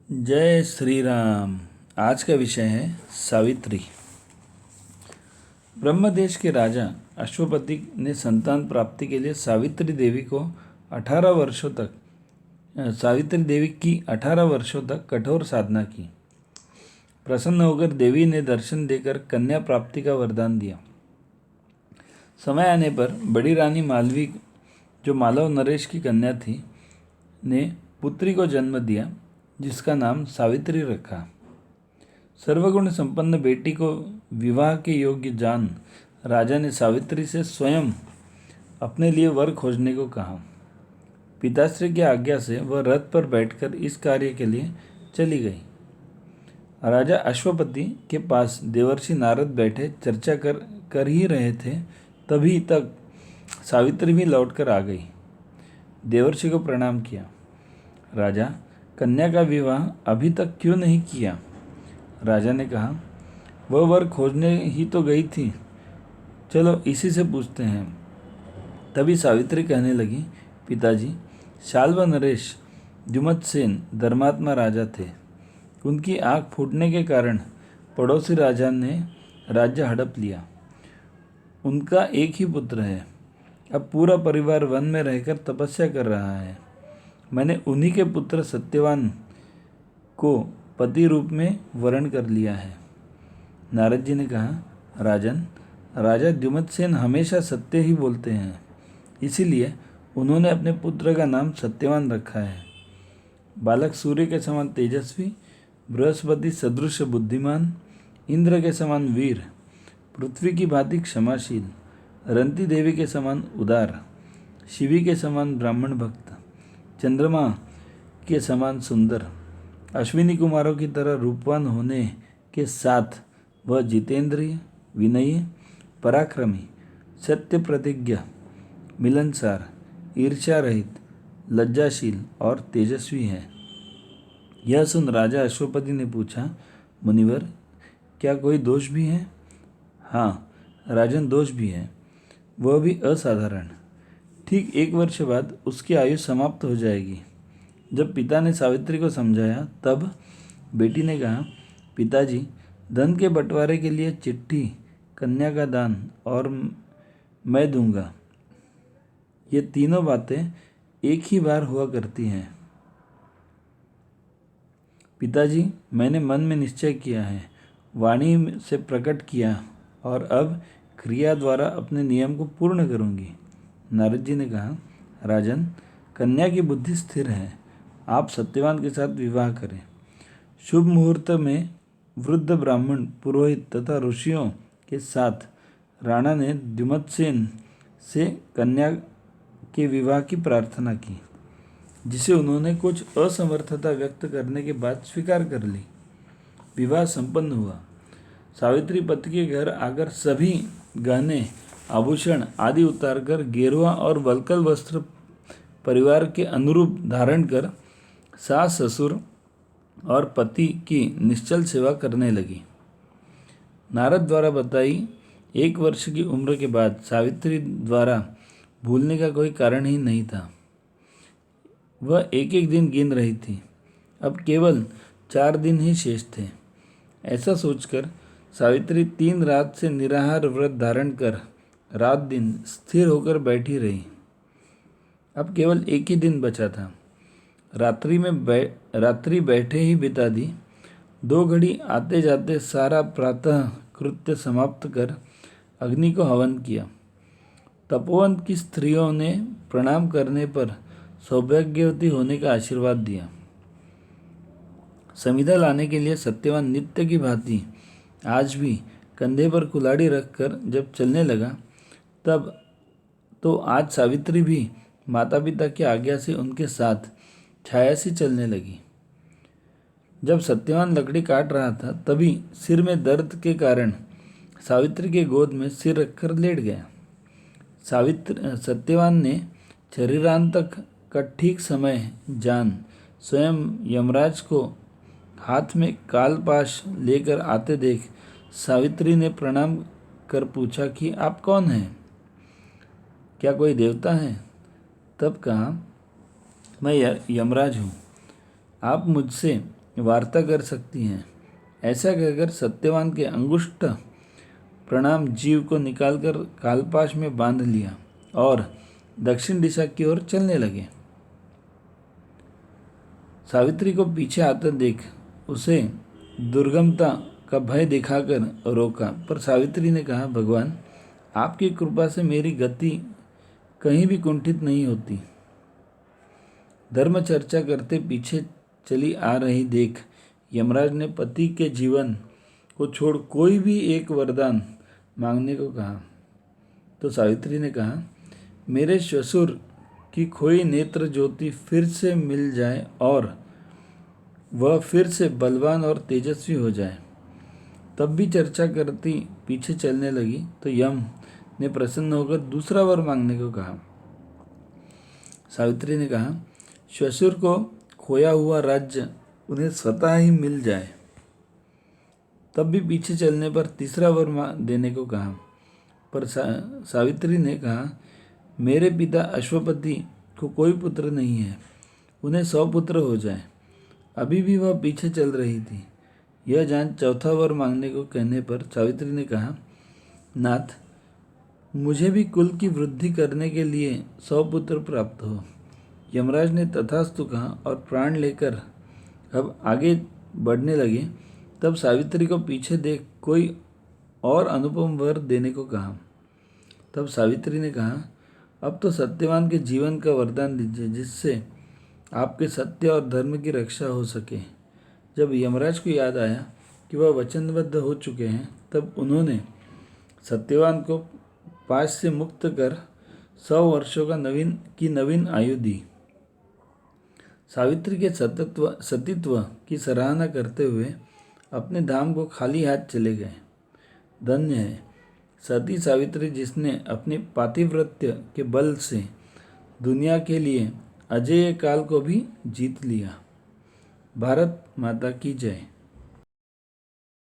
जय श्री राम। आज का विषय है सावित्री। ब्रह्मदेश के राजा अश्वपति ने संतान प्राप्ति के लिए सावित्री देवी की 18 वर्षों तक कठोर साधना की। प्रसन्न होकर देवी ने दर्शन देकर कन्या प्राप्ति का वरदान दिया। समय आने पर बड़ी रानी मालवी, जो मालव नरेश की कन्या थी, ने पुत्री को जन्म दिया, जिसका नाम सावित्री रखा। सर्वगुण संपन्न बेटी को विवाह के योग्य जान राजा ने सावित्री से स्वयं अपने लिए वर खोजने को कहा। पिताश्री की आज्ञा से वह रथ पर बैठकर इस कार्य के लिए चली गई। राजा अश्वपति के पास देवर्षि नारद बैठे चर्चा कर ही रहे थे, तभी तक सावित्री भी लौटकर आ गई। देवर्षि को प्रणाम किया। राजा, कन्या का विवाह अभी तक क्यों नहीं किया? राजा ने कहा, वह वर खोजने ही तो गई थी, चलो इसी से पूछते हैं। तभी सावित्री कहने लगी, पिताजी, शाल्व नरेश द्युमत्सेन धर्मात्मा राजा थे। उनकी आँख फूटने के कारण पड़ोसी राजा ने राज्य हड़प लिया। उनका एक ही पुत्र है। अब पूरा परिवार वन में रहकर तपस्या कर रहा है। मैंने उन्हीं के पुत्र सत्यवान को पति रूप में वरण कर लिया है। नारद जी ने कहा, राजन, राजा द्युमत्सेन हमेशा सत्य ही बोलते हैं, इसीलिए उन्होंने अपने पुत्र का नाम सत्यवान रखा है। बालक सूर्य के समान तेजस्वी, बृहस्पति सदृश बुद्धिमान, इंद्र के समान वीर, पृथ्वी की भांति क्षमाशील, रंती देवी के समान उदार, शिवी के समान ब्राह्मण भक्त, चंद्रमा के समान सुंदर, अश्विनी कुमारों की तरह रूपवान होने के साथ वह जितेंद्रिय, विनयी, पराक्रमी, सत्य प्रतिज्ञा, मिलनसार, ईर्ष्या रहित, लज्जाशील और तेजस्वी है। यह सुन राजा अश्वपति ने पूछा, मुनिवर, क्या कोई दोष भी है? हाँ राजन, दोष भी है, वह भी असाधारण। ठीक 1 वर्ष बाद उसकी आयु समाप्त हो जाएगी। जब पिता ने सावित्री को समझाया, तब बेटी ने कहा, पिताजी, धन के बंटवारे के लिए चिट्ठी, कन्या का दान और मैं दूंगा, ये तीनों बातें एक ही बार हुआ करती हैं। पिताजी, मैंने मन में निश्चय किया है, वाणी से प्रकट किया और अब क्रिया द्वारा अपने नियम को पूर्ण करूंगी। नारद जी ने कहा, राजन, कन्या की बुद्धि स्थिर है, आप सत्यवान के साथ विवाह करें। शुभ मुहूर्त में वृद्ध ब्राह्मण, पुरोहित तथा ऋषियों के साथ राणा ने द्युमत्सेन से कन्या के विवाह की प्रार्थना की, जिसे उन्होंने कुछ असमर्थता व्यक्त करने के बाद स्वीकार कर ली। विवाह संपन्न हुआ। सावित्री पति के घर आकर सभी गहने, आभूषण आदि उतारकर गेरुआ और वल्कल वस्त्र परिवार के अनुरूप धारण कर सास, ससुर और पति की निश्चल सेवा करने लगी। नारद द्वारा बताई 1 वर्ष की उम्र के बाद सावित्री द्वारा भूलने का कोई कारण ही नहीं था। वह एक एक दिन गिन रही थी। अब केवल 4 दिन ही शेष थे। ऐसा सोचकर सावित्री 3 रात से निराहार व्रत धारण कर रात दिन स्थिर होकर बैठी रही। अब केवल एक ही दिन बचा था। रात्रि बैठे ही बिता दी। 2 घड़ी आते जाते सारा प्रातः कृत्य समाप्त कर अग्नि को हवन किया। तपोवन की स्त्रियों ने प्रणाम करने पर सौभाग्यवती होने का आशीर्वाद दिया। समिधा लाने के लिए सत्यवान नित्य की भांति आज भी कंधे पर कुल्हाड़ी रखकर जब चलने लगा, तब तो आज सावित्री भी माता पिता की आज्ञा से उनके साथ छाया सी चलने लगी। जब सत्यवान लकड़ी काट रहा था, तभी सिर में दर्द के कारण सावित्री के गोद में सिर रखकर लेट गया। सत्यवान ने शरीरांत का ठीक समय जान स्वयं यमराज को हाथ में कालपाश लेकर आते देख सावित्री ने प्रणाम कर पूछा कि आप कौन हैं? क्या कोई देवता है? तब कहा, मैं यमराज हूँ। आप मुझसे वार्ता कर सकती हैं। ऐसा कहकर सत्यवान के अंगुष्ठ प्रणाम जीव को निकालकर कालपाश में बांध लिया और दक्षिण दिशा की ओर चलने लगे। सावित्री को पीछे आता देख उसे दुर्गमता का भय दिखाकर रोका, पर सावित्री ने कहा, भगवान, आपकी कृपा से मेरी गति कहीं भी कुंठित नहीं होती। धर्म चर्चा करते पीछे चली आ रही देख यमराज ने पति के जीवन को छोड़ कोई भी एक वरदान मांगने को कहा। तो सावित्री ने कहा, मेरे ससुर की खोई नेत्र ज्योति फिर से मिल जाए और वह फिर से बलवान और तेजस्वी हो जाए। तब भी चर्चा करती पीछे चलने लगी तो यम ने प्रसन्न होकर दूसरा वर मांगने को कहा। सावित्री ने कहा, ससुर को खोया हुआ राज्य उन्हें स्वतः ही मिल जाए। तब भी पीछे चलने पर तीसरा वर देने को कहा, पर सावित्री ने कहा, मेरे पिता अश्वपति को कोई पुत्र नहीं है, उन्हें 100 पुत्र हो जाए। अभी भी वह पीछे चल रही थी। यह जान चौथा वर मांगने को कहने पर सावित्री ने कहा, नाथ, मुझे भी कुल की वृद्धि करने के लिए 100 पुत्र प्राप्त हो। यमराज ने तथास्तु कहा और प्राण लेकर अब आगे बढ़ने लगे। तब सावित्री को पीछे देख कोई और अनुपम वर देने को कहा। तब सावित्री ने कहा, अब तो सत्यवान के जीवन का वरदान दीजिए, जिससे आपके सत्य और धर्म की रक्षा हो सके। जब यमराज को याद आया कि वह वचनबद्ध हो चुके हैं, तब उन्होंने सत्यवान को पाश से मुक्त कर 100 वर्षों का नवीन आयु दी। सावित्री के सतीत्व की सराहना करते हुए अपने धाम को खाली हाथ चले गए। धन्य है सती सावित्री, जिसने अपने पातिव्रत्य के बल से दुनिया के लिए अजेय काल को भी जीत लिया। भारत माता की जय।